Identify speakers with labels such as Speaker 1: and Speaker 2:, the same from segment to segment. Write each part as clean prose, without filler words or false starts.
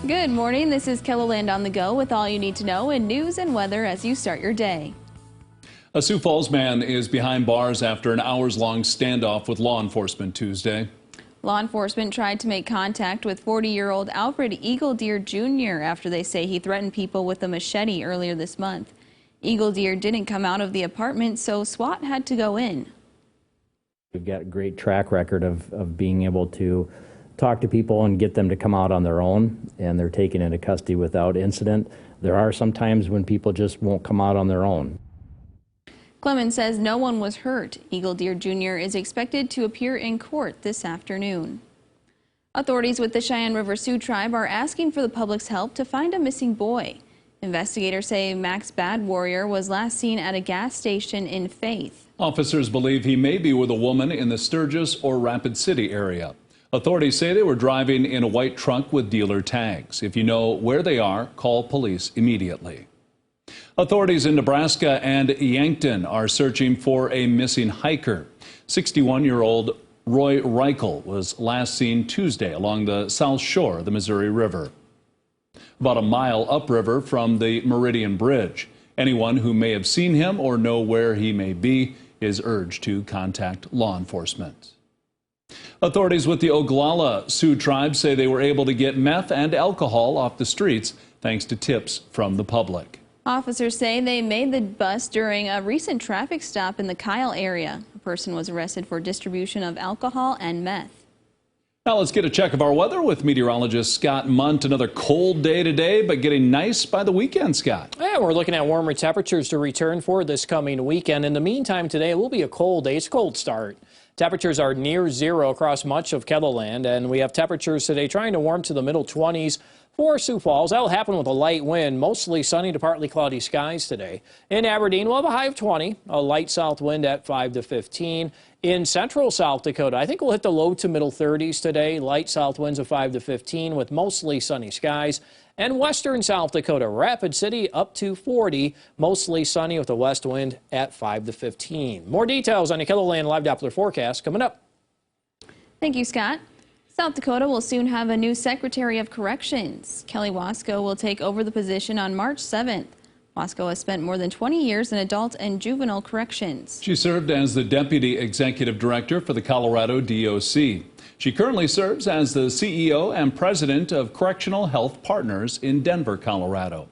Speaker 1: Good morning. This is KELOLAND on the go with all you need to know in news and weather as you start your day.
Speaker 2: A Sioux Falls man is behind bars after an hours-long standoff with law enforcement Tuesday.
Speaker 1: Law enforcement tried to make contact with 40-year-old Alfred Eagle Deer Jr. after they say he threatened people with a machete earlier this month. Eagle Deer didn't come out of the apartment, so SWAT had to go in.
Speaker 3: We've got a great track record of being able to talk to people and get them to come out on their own, and they're taken into custody without incident. There are some times when people just won't come out on their own.
Speaker 1: Clemens says no one was hurt. Eagle Deer Jr. is expected to appear in court this afternoon. Authorities with the Cheyenne River Sioux tribe are asking for the public's help to find a missing boy. Investigators say Max Bad Warrior was last seen at a gas station in Faith.
Speaker 2: Officers believe he may be with a woman in the Sturgis or Rapid City area. Authorities say they were driving in a white truck with dealer tags. If you know where they are, call police immediately. Authorities in Nebraska and Yankton are searching for a missing hiker. 61-year-old Roy Reichel was last seen Tuesday along the south shore of the Missouri River, about a mile upriver from the Meridian Bridge. Anyone who may have seen him or know where he may be is urged to contact law enforcement. Authorities with the Oglala Sioux tribe say they were able to get meth and alcohol off the streets thanks to tips from the public.
Speaker 1: Officers say they made the bust during a recent traffic stop in the Kyle area. A person was arrested for distribution of alcohol and meth.
Speaker 2: Now let's get a check of our weather with meteorologist Scott Munt. Another cold day today, but getting nice by the weekend, Scott.
Speaker 4: Yeah, we're looking at warmer temperatures to return for this coming weekend. In the meantime, today will be a cold day. It's a cold start. Temperatures are near zero across much of KELOLAND, and we have temperatures today trying to warm to the middle 20s for Sioux Falls. That will happen with a light wind, mostly sunny to partly cloudy skies today. In Aberdeen, we'll have a high of 20, a light south wind at 5 to 15. In central South Dakota, I think we'll hit the low to middle 30s today, light south winds of 5 to 15 with mostly sunny skies. And western South Dakota, Rapid City up to 40, mostly sunny with a west wind at 5 to 15. More details on the KELOLAND live Doppler forecast coming up.
Speaker 1: Thank you, Scott. South Dakota will soon have a new Secretary of Corrections. Kelly Wasco will take over the position on March 7th. Wasco has spent more than 20 years in adult and juvenile corrections.
Speaker 2: She served as the Deputy Executive Director for the Colorado DOC. She currently serves as the CEO and President of Correctional Health Partners in Denver, Colorado.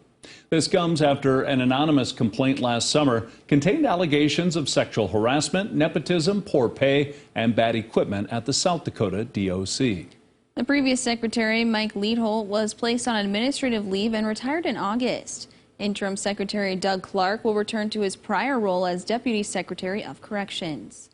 Speaker 2: This comes after an anonymous complaint last summer contained allegations of sexual harassment, nepotism, poor pay, and bad equipment at the South Dakota DOC.
Speaker 1: The previous secretary, Mike Leadholt, was placed on administrative leave and retired in August. Interim Secretary Doug Clark will return to his prior role as Deputy Secretary of Corrections.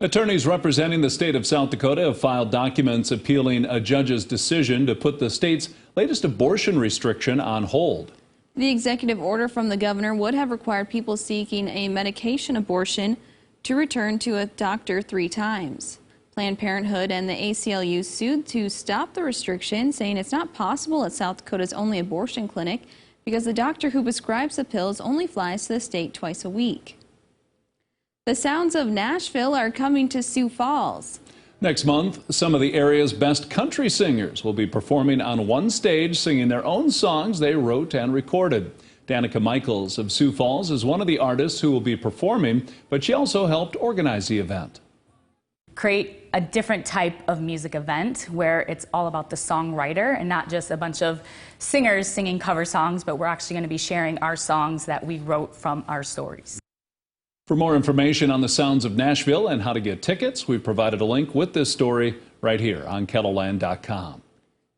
Speaker 2: Attorneys representing the state of South Dakota have filed documents appealing a judge's decision to put the state's latest abortion restriction on hold.
Speaker 1: The executive order from the governor would have required people seeking a medication abortion to return to a doctor 3 times. Planned Parenthood and the ACLU sued to stop the restriction, saying it's not possible at South Dakota's only abortion clinic because the doctor who prescribes the pills only flies to the state twice a week. The sounds of Nashville are coming to Sioux Falls.
Speaker 2: Next month, some of the area's best country singers will be performing on one stage, singing their own songs they wrote and recorded. Danica Michaels of Sioux Falls is one of the artists who will be performing, but she also helped organize the event.
Speaker 5: Create a different type of music event where it's all about the songwriter and not just a bunch of singers singing cover songs, but we're actually going to be sharing our songs that we wrote from our stories.
Speaker 2: For more information on the sounds of Nashville and how to get tickets, we've provided a link with this story right here on KELOLAND.com.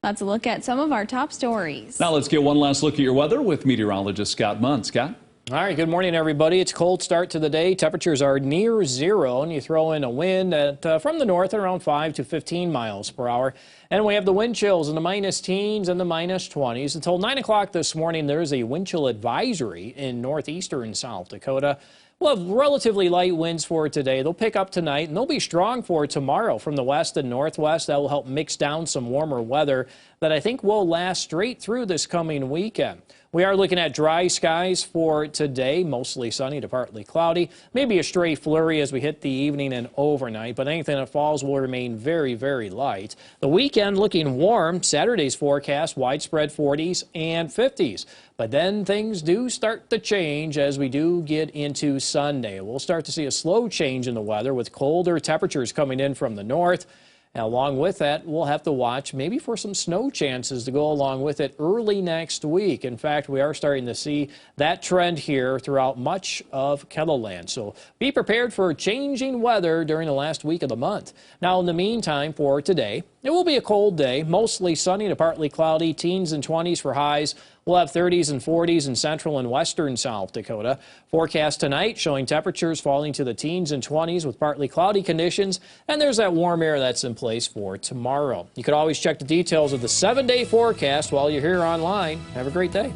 Speaker 1: Let's look at some of our top stories.
Speaker 2: Now let's get one last look at your weather with meteorologist Scott Munt. Scott?
Speaker 4: All right, good morning, everybody. It's a cold start to the day. Temperatures are near zero, and you throw in a wind from the north at around 5 to 15 miles per hour. And we have the wind chills in the minus teens and the minus 20s. Until 9 o'clock this morning, there's a wind chill advisory in northeastern South Dakota. We'll have relatively light winds for today. They'll pick up tonight, and they'll be strong for tomorrow from the west and northwest. That will help mix down some warmer weather that I think will last straight through this coming weekend. We are looking at dry skies for today, mostly sunny to partly cloudy. Maybe a stray flurry as we hit the evening and overnight, but anything that falls will remain very, very light. The weekend looking warm. Saturday's forecast, widespread 40s and 50s. But then things do start to change as we do get into Sunday. We'll start to see a slow change in the weather with colder temperatures coming in from the north. Now, along with that, we'll have to watch maybe for some snow chances to go along with it early next week. In fact, we are starting to see that trend here throughout much of KELOLAND. So be prepared for changing weather during the last week of the month. Now, in the meantime, for today, it will be a cold day, mostly sunny to partly cloudy, teens and 20s for highs. We'll have 30s and 40s in central and western South Dakota. Forecast tonight showing temperatures falling to the teens and 20s with partly cloudy conditions, and there's that warm air that's in place for tomorrow. You could always check the details of the 7-day forecast while you're here online. Have a great day.